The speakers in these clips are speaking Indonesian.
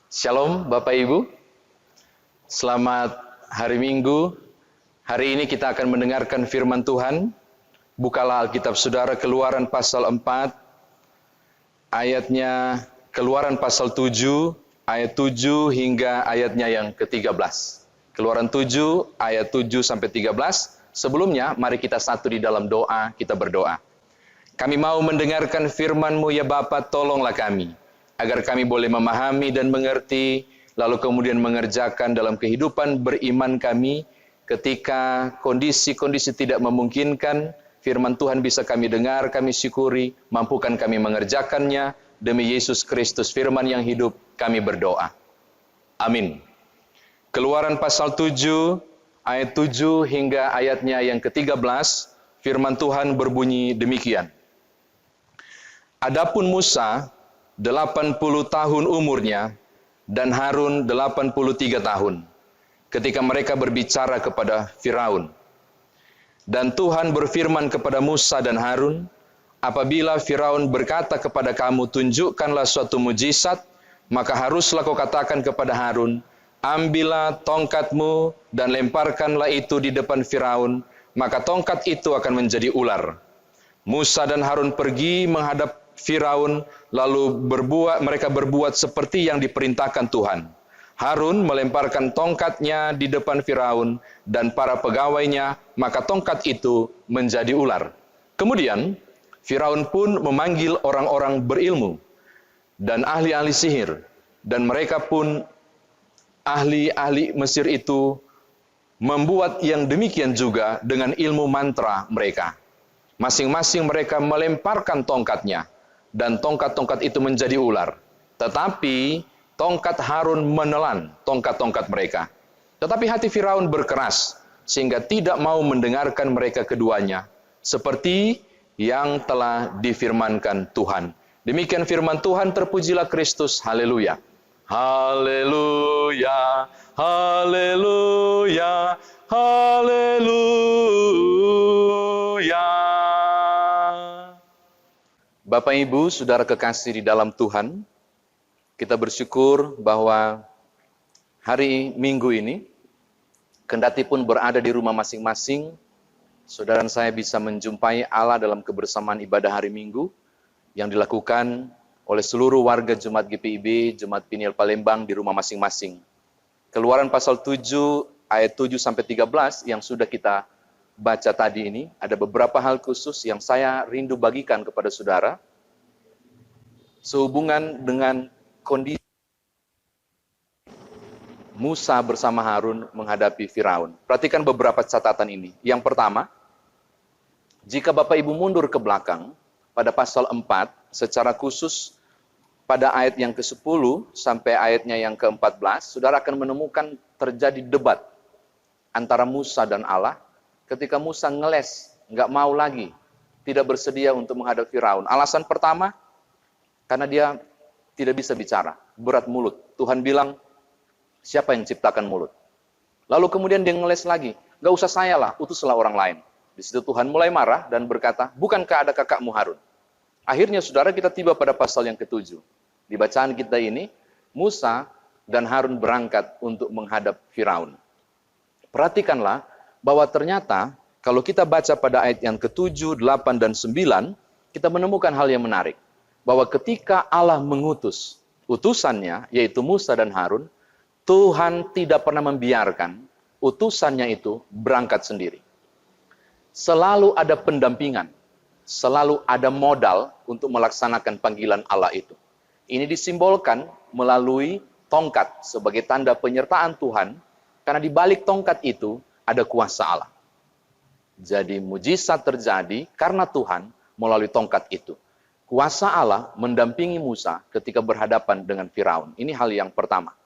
Shalom Bapak Ibu, selamat hari Minggu. Hari ini kita akan mendengarkan firman Tuhan. Bukalah Alkitab Saudara, Keluaran pasal 4, ayatnya Keluaran pasal 7, ayat 7 hingga ayatnya yang ke-13. Keluaran 7, ayat 7 sampai 13. Sebelumnya, mari kita satu di dalam doa, kita berdoa. Kami mau mendengarkan firman-Mu ya Bapa, tolonglah kami, agar kami boleh memahami dan mengerti, lalu kemudian mengerjakan dalam kehidupan beriman kami. Ketika kondisi-kondisi tidak memungkinkan, firman Tuhan bisa kami dengar, kami syukuri, mampukan kami mengerjakannya. Demi Yesus Kristus, firman yang hidup, kami berdoa. Amin. Keluaran pasal 7, ayat 7 hingga ayatnya yang ke-13, firman Tuhan berbunyi demikian. Adapun Musa 80 tahun umurnya, dan Harun 83 tahun, ketika mereka berbicara kepada Firaun. Dan Tuhan berfirman kepada Musa dan Harun, apabila Firaun berkata kepada kamu, tunjukkanlah suatu mujizat, maka haruslah kau katakan kepada Harun, ambillah tongkatmu dan lemparkanlah itu di depan Firaun, maka tongkat itu akan menjadi ular. Musa dan Harun pergi menghadap Firaun, lalu mereka berbuat seperti yang diperintahkan Tuhan. Harun melemparkan tongkatnya di depan Firaun dan para pegawainya, maka tongkat itu menjadi ular. Kemudian Firaun pun memanggil orang-orang berilmu dan ahli-ahli sihir, dan mereka pun ahli-ahli Mesir itu membuat yang demikian juga dengan ilmu mantra mereka. Masing-masing mereka melemparkan tongkatnya, dan tongkat-tongkat itu menjadi ular. Tetapi tongkat Harun menelan tongkat-tongkat mereka. Tetapi hati Firaun berkeras, sehingga tidak mau mendengarkan mereka keduanya, seperti yang telah difirmankan Tuhan. Demikian firman Tuhan, terpujilah Kristus, haleluya. Haleluya, haleluya, haleluya. Bapak Ibu, saudara kekasih di dalam Tuhan, kita bersyukur bahwa hari Minggu ini, kendati pun berada di rumah masing-masing, saudara dan saya bisa menjumpai Allah dalam kebersamaan ibadah hari Minggu yang dilakukan oleh seluruh warga Jemaat GPIB, Jemaat Peniel Palembang di rumah masing-masing. Keluaran pasal 7, ayat 7 sampai 13 yang sudah kita baca tadi ini, ada beberapa hal khusus yang saya rindu bagikan kepada saudara sehubungan dengan kondisi Musa bersama Harun menghadapi Firaun. Perhatikan beberapa catatan ini. Yang pertama, jika Bapak Ibu mundur ke belakang pada pasal 4, secara khusus pada ayat yang ke-10 sampai ayatnya yang ke-14, saudara akan menemukan terjadi debat antara Musa dan Allah. Ketika Musa ngeles, nggak mau lagi, tidak bersedia untuk menghadap Firaun. Alasan pertama, karena dia tidak bisa bicara, berat mulut. Tuhan bilang, siapa yang ciptakan mulut? Lalu kemudian dia ngeles lagi, nggak usah saya lah, utuslah orang lain. Di situ Tuhan mulai marah dan berkata, bukankah ada kakakmu Harun? Akhirnya saudara kita tiba pada pasal yang ke-7. Di bacaan kita ini, Musa dan Harun berangkat untuk menghadap Firaun. Perhatikanlah, bahwa ternyata kalau kita baca pada ayat yang ke-7, 8, dan 9, kita menemukan hal yang menarik. Bahwa ketika Allah mengutus utusannya, yaitu Musa dan Harun, Tuhan tidak pernah membiarkan utusannya itu berangkat sendiri. Selalu ada pendampingan, selalu ada modal untuk melaksanakan panggilan Allah itu. Ini disimbolkan melalui tongkat sebagai tanda penyertaan Tuhan, karena di balik tongkat itu ada kuasa Allah. Jadi mujizat terjadi karena Tuhan melalui tongkat itu. Kuasa Allah mendampingi Musa ketika berhadapan dengan Firaun. Ini hal yang pertama.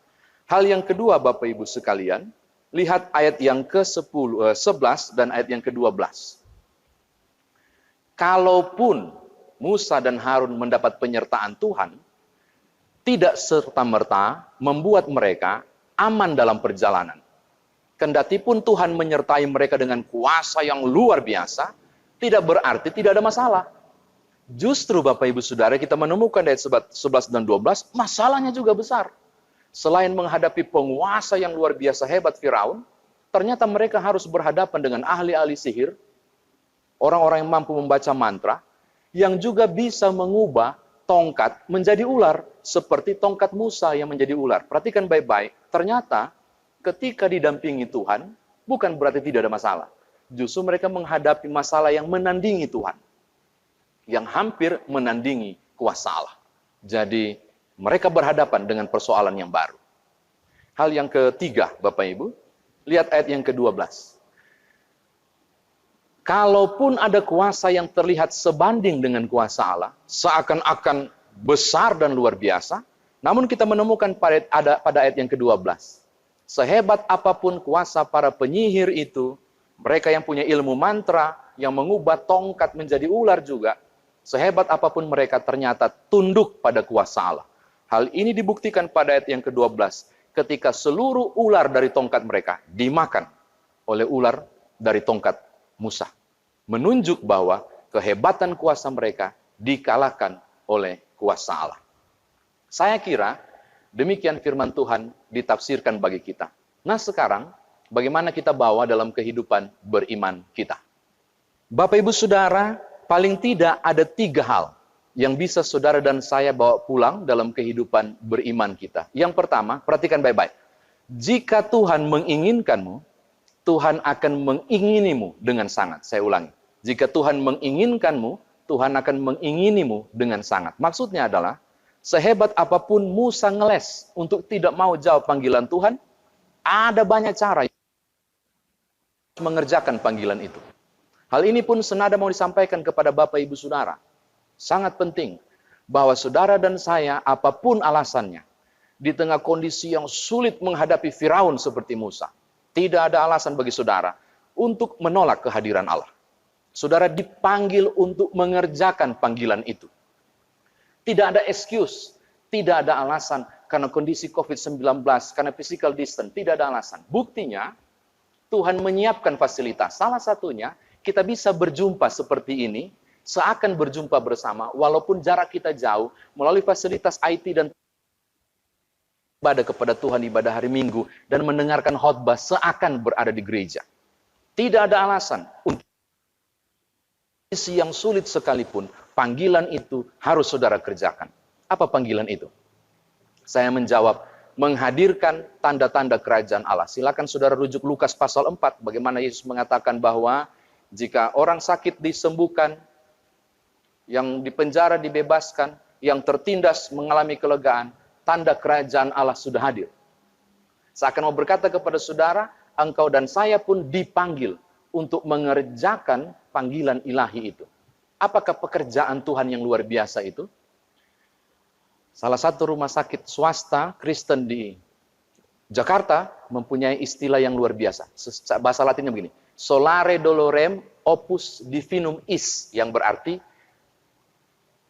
Hal yang kedua, Bapak Ibu sekalian, lihat ayat yang ke-11 dan ayat yang ke-12. Kalaupun Musa dan Harun mendapat penyertaan Tuhan, tidak serta-merta membuat mereka aman dalam perjalanan. Kendati pun Tuhan menyertai mereka dengan kuasa yang luar biasa, tidak berarti tidak ada masalah. Justru Bapak Ibu Saudara kita menemukan ayat 11 dan 12, masalahnya juga besar. Selain menghadapi penguasa yang luar biasa hebat Firaun, ternyata mereka harus berhadapan dengan ahli-ahli sihir, orang-orang yang mampu membaca mantra, yang juga bisa mengubah tongkat menjadi ular, seperti tongkat Musa yang menjadi ular. Perhatikan baik-baik, ternyata ketika didampingi Tuhan, bukan berarti tidak ada masalah. Justru mereka menghadapi masalah yang menandingi Tuhan, yang hampir menandingi kuasa Allah. Jadi, mereka berhadapan dengan persoalan yang baru. Hal yang ketiga, Bapak Ibu, lihat ayat yang ke-12. Kalaupun ada kuasa yang terlihat sebanding dengan kuasa Allah, seakan-akan besar dan luar biasa, namun kita menemukan pada ayat yang ke-12. Sehebat apapun kuasa para penyihir itu, mereka yang punya ilmu mantra, yang mengubah tongkat menjadi ular juga, sehebat apapun mereka ternyata tunduk pada kuasa Allah. Hal ini dibuktikan pada ayat yang ke-12, ketika seluruh ular dari tongkat mereka dimakan oleh ular dari tongkat Musa. Menunjuk bahwa kehebatan kuasa mereka dikalahkan oleh kuasa Allah. Saya kira demikian firman Tuhan ditafsirkan bagi kita. Nah sekarang, bagaimana kita bawa dalam kehidupan beriman kita? Bapak Ibu Saudara, paling tidak ada 3 hal yang bisa saudara dan saya bawa pulang dalam kehidupan beriman kita. Yang pertama, perhatikan baik-baik. Jika Tuhan menginginkanmu, Tuhan akan menginginimu dengan sangat. Saya ulangi. Jika Tuhan menginginkanmu, Tuhan akan menginginimu dengan sangat. Maksudnya adalah, sehebat apapun Musa ngeles untuk tidak mau jawab panggilan Tuhan, ada banyak cara mengerjakan panggilan itu. Hal ini pun senada mau disampaikan kepada Bapak Ibu Saudara. Sangat penting bahwa saudara dan saya, apapun alasannya, di tengah kondisi yang sulit menghadapi Firaun seperti Musa, tidak ada alasan bagi saudara untuk menolak kehadiran Allah. Saudara dipanggil untuk mengerjakan panggilan itu. Tidak ada excuse, tidak ada alasan karena kondisi COVID-19, karena physical distance, tidak ada alasan. Buktinya, Tuhan menyiapkan fasilitas. Salah satunya, kita bisa berjumpa seperti ini, seakan berjumpa bersama, walaupun jarak kita jauh, melalui fasilitas IT dan ibadah kepada Tuhan, ibadah hari Minggu, dan mendengarkan khotbah seakan berada di gereja. Tidak ada alasan untuk kondisi yang sulit sekalipun, panggilan itu harus saudara kerjakan. Apa panggilan itu? Saya menjawab, menghadirkan tanda-tanda kerajaan Allah. Silakan saudara rujuk Lukas pasal 4, bagaimana Yesus mengatakan bahwa jika orang sakit disembuhkan, yang dipenjara dibebaskan, yang tertindas mengalami kelegaan, tanda kerajaan Allah sudah hadir. Saya akan mau berkata kepada saudara, engkau dan saya pun dipanggil untuk mengerjakan panggilan ilahi itu. Apakah pekerjaan Tuhan yang luar biasa itu? Salah satu rumah sakit swasta Kristen di Jakarta mempunyai istilah yang luar biasa. Bahasa Latinnya begini, solare dolorem opus divinum is, yang berarti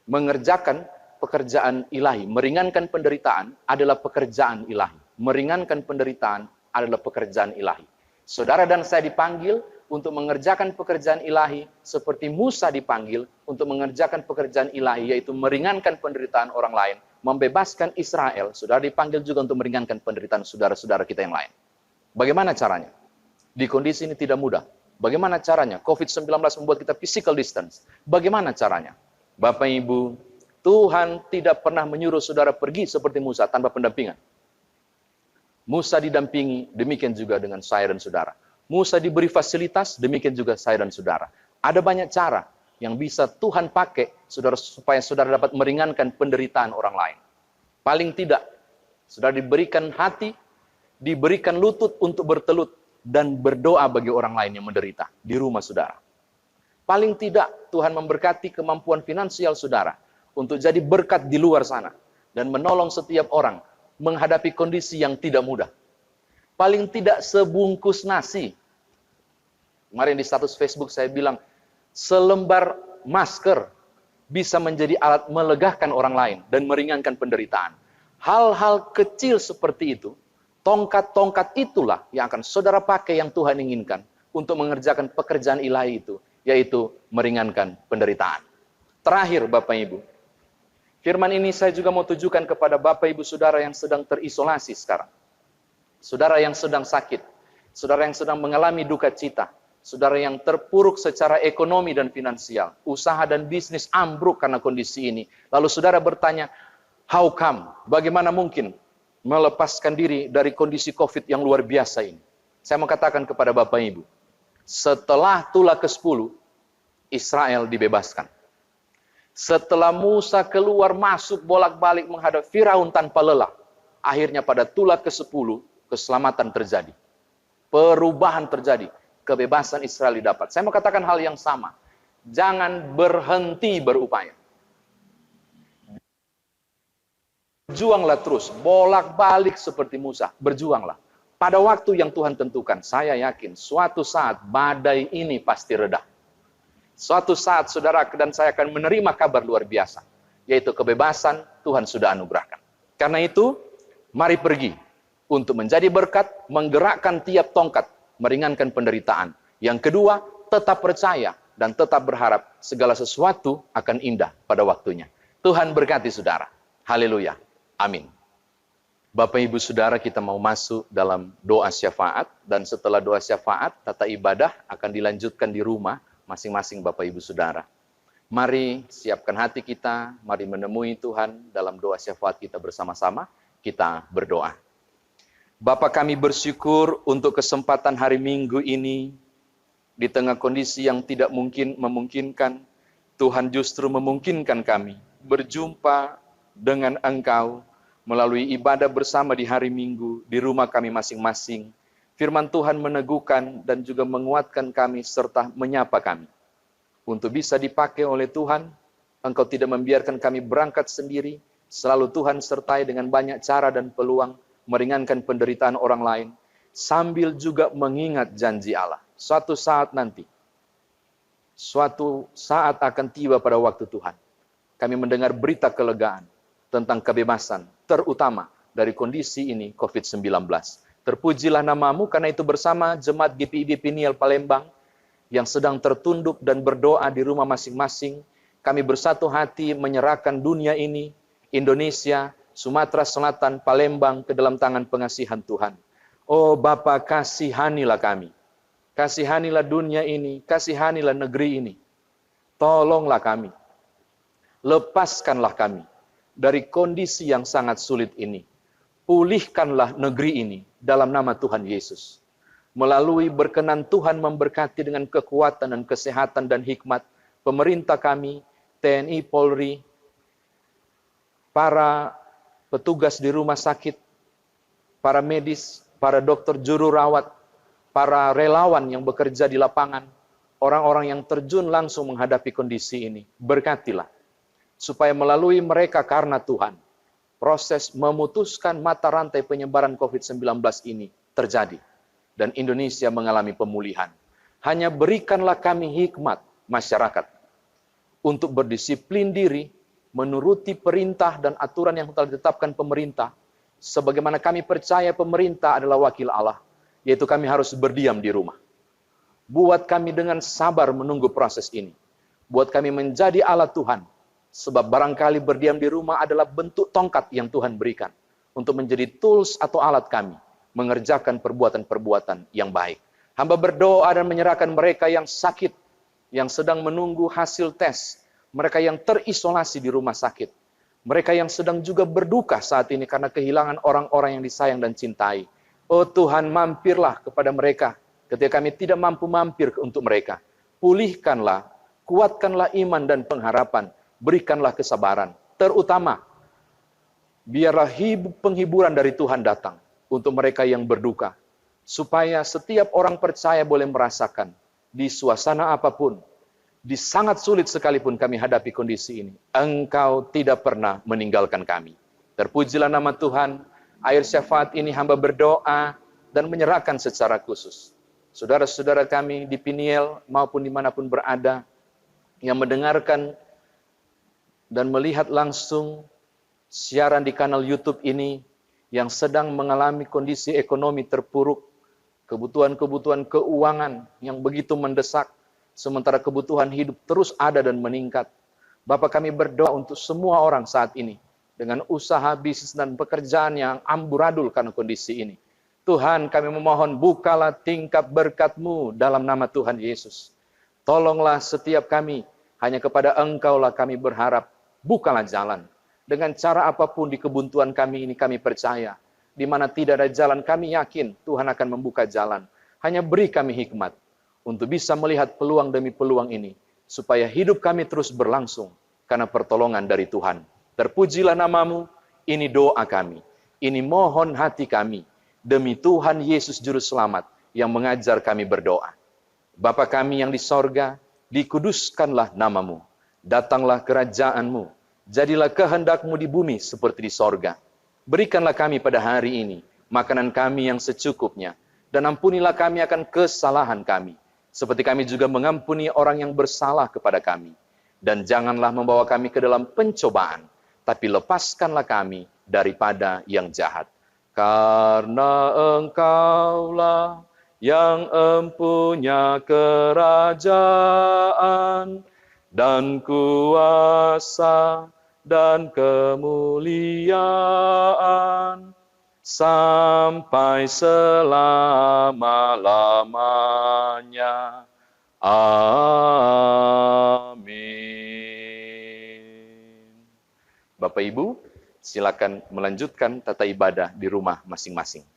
mengerjakan pekerjaan ilahi. Meringankan penderitaan adalah pekerjaan ilahi. Meringankan penderitaan adalah pekerjaan ilahi. Saudara dan saya dipanggil untuk mengerjakan pekerjaan ilahi seperti Musa dipanggil untuk mengerjakan pekerjaan ilahi, yaitu meringankan penderitaan orang lain, membebaskan Israel. Saudara dipanggil juga untuk meringankan penderitaan saudara-saudara kita yang lain. Bagaimana caranya? Di kondisi ini tidak mudah. Bagaimana caranya? COVID-19 membuat kita physical distance. Bagaimana caranya? Bapak Ibu, Tuhan tidak pernah menyuruh saudara pergi seperti Musa tanpa pendampingan. Musa didampingi, demikian juga dengan saya dan saudara. Musa diberi fasilitas, demikian juga saya dan saudara. Ada banyak cara yang bisa Tuhan pakai saudara, supaya saudara dapat meringankan penderitaan orang lain. Paling tidak, saudara diberikan hati, diberikan lutut untuk bertelut, dan berdoa bagi orang lain yang menderita di rumah saudara. Paling tidak, Tuhan memberkati kemampuan finansial saudara untuk jadi berkat di luar sana dan menolong setiap orang menghadapi kondisi yang tidak mudah. Paling tidak sebungkus nasi. Kemarin di status Facebook saya bilang, selembar masker bisa menjadi alat melegakan orang lain dan meringankan penderitaan. Hal-hal kecil seperti itu, tongkat-tongkat itulah yang akan saudara pakai yang Tuhan inginkan untuk mengerjakan pekerjaan ilahi itu, yaitu meringankan penderitaan. Terakhir Bapak Ibu, Firman ini saya juga mau tujukan kepada Bapak Ibu Saudara yang sedang terisolasi sekarang. Saudara yang sedang sakit, saudara yang sedang mengalami duka cita, saudara yang terpuruk secara ekonomi dan finansial, usaha dan bisnis ambruk karena kondisi ini. Lalu saudara bertanya, how come? Bagaimana mungkin melepaskan diri dari kondisi COVID yang luar biasa ini? Saya mau katakan kepada Bapak Ibu, setelah tulah ke-10, Israel dibebaskan. Setelah Musa keluar masuk bolak-balik menghadap Firaun tanpa lelah, akhirnya pada tulah ke-10, keselamatan terjadi. Perubahan terjadi. Kebebasan Israel didapat. Saya mau katakan hal yang sama. Jangan berhenti berupaya. Berjuanglah terus, bolak-balik seperti Musa. Berjuanglah. Pada waktu yang Tuhan tentukan, saya yakin suatu saat badai ini pasti reda. Suatu saat saudara dan saya akan menerima kabar luar biasa, yaitu kebebasan Tuhan sudah anugerahkan. Karena itu, mari pergi untuk menjadi berkat, menggerakkan tiap tongkat, meringankan penderitaan. Yang kedua, tetap percaya dan tetap berharap segala sesuatu akan indah pada waktunya. Tuhan berkati saudara. Haleluya. Amin. Bapak Ibu Saudara, kita mau masuk dalam doa syafaat, dan setelah doa syafaat, tata ibadah akan dilanjutkan di rumah masing-masing Bapak Ibu Saudara. Mari siapkan hati kita, mari menemui Tuhan dalam doa syafaat kita bersama-sama, kita berdoa. Bapa, kami bersyukur untuk kesempatan hari Minggu ini, di tengah kondisi yang tidak mungkin memungkinkan, Tuhan justru memungkinkan kami berjumpa dengan Engkau, melalui ibadah bersama di hari Minggu, di rumah kami masing-masing. Firman Tuhan meneguhkan dan juga menguatkan kami, serta menyapa kami. Untuk bisa dipakai oleh Tuhan, Engkau tidak membiarkan kami berangkat sendiri, selalu Tuhan sertai dengan banyak cara dan peluang, meringankan penderitaan orang lain, sambil juga mengingat janji Allah. Suatu saat nanti, suatu saat akan tiba pada waktu Tuhan, kami mendengar berita kelegaan, tentang kebebasan, terutama dari kondisi ini COVID-19. Terpujilah namamu, karena itu bersama Jemaat GPIB Peniel Palembang, yang sedang tertunduk dan berdoa di rumah masing-masing, kami bersatu hati menyerahkan dunia ini, Indonesia, Sumatera Selatan, Palembang, ke dalam tangan pengasihan Tuhan. Oh Bapa, kasihanilah kami. Kasihanilah dunia ini, kasihanilah negeri ini. Tolonglah kami. Lepaskanlah kami dari kondisi yang sangat sulit ini. Pulihkanlah negeri ini dalam nama Tuhan Yesus. Melalui berkenan Tuhan memberkati dengan kekuatan dan kesehatan dan hikmat pemerintah kami, TNI, Polri, para petugas di rumah sakit, para medis, para dokter juru rawat, para relawan yang bekerja di lapangan, orang-orang yang terjun langsung menghadapi kondisi ini. Berkatilah, supaya melalui mereka karena Tuhan, proses memutuskan mata rantai penyebaran COVID-19 ini terjadi. Dan Indonesia mengalami pemulihan. Hanya berikanlah kami hikmat masyarakat untuk berdisiplin diri, menuruti perintah dan aturan yang telah ditetapkan pemerintah. Sebagaimana kami percaya pemerintah adalah wakil Allah, yaitu kami harus berdiam di rumah. Buat kami dengan sabar menunggu proses ini. Buat kami menjadi alat Tuhan. Sebab barangkali berdiam di rumah adalah bentuk tongkat yang Tuhan berikan untuk menjadi tools atau alat kami mengerjakan perbuatan-perbuatan yang baik. Hamba berdoa dan menyerahkan mereka yang sakit, yang sedang menunggu hasil tes, mereka yang terisolasi di rumah sakit, mereka yang sedang juga berduka saat ini karena kehilangan orang-orang yang disayang dan cintai. Oh Tuhan, mampirlah kepada mereka ketika kami tidak mampu mampir untuk mereka. Pulihkanlah, kuatkanlah iman dan pengharapan, berikanlah kesabaran. Terutama, biarlah penghiburan dari Tuhan datang untuk mereka yang berduka. Supaya setiap orang percaya boleh merasakan, di suasana apapun, di sangat sulit sekalipun kami hadapi kondisi ini, Engkau tidak pernah meninggalkan kami. Terpujilah nama Tuhan. Air syafaat ini hamba berdoa dan menyerahkan secara khusus saudara-saudara kami di Peniel maupun dimanapun berada, yang mendengarkan dan melihat langsung siaran di kanal YouTube ini, yang sedang mengalami kondisi ekonomi terpuruk, kebutuhan-kebutuhan keuangan yang begitu mendesak, sementara kebutuhan hidup terus ada dan meningkat. Bapa, kami berdoa untuk semua orang saat ini, dengan usaha, bisnis, dan pekerjaan yang amburadul karena kondisi ini. Tuhan, kami memohon bukalah tingkap berkat-Mu dalam nama Tuhan Yesus. Tolonglah setiap kami, hanya kepada Engkau-lah kami berharap, bukalah jalan. Dengan cara apapun di kebuntuan kami ini kami percaya, di mana tidak ada jalan kami yakin Tuhan akan membuka jalan. Hanya beri kami hikmat, untuk bisa melihat peluang demi peluang ini, supaya hidup kami terus berlangsung, karena pertolongan dari Tuhan. Terpujilah nama-Mu, ini doa kami, ini mohon hati kami, demi Tuhan Yesus Juru Selamat, yang mengajar kami berdoa. Bapa kami yang di sorga, dikuduskanlah nama-Mu, datanglah kerajaan-Mu, jadilah kehendak-Mu di bumi seperti di sorga. Berikanlah kami pada hari ini, makanan kami yang secukupnya, dan ampunilah kami akan kesalahan kami, seperti kami juga mengampuni orang yang bersalah kepada kami. Dan janganlah membawa kami ke dalam pencobaan, tapi lepaskanlah kami daripada yang jahat. Karena Engkaulah yang empunya kerajaan, dan kuasa, dan kemuliaan, sampai selama-lamanya. Amin. Bapak Ibu, silakan melanjutkan tata ibadah di rumah masing-masing.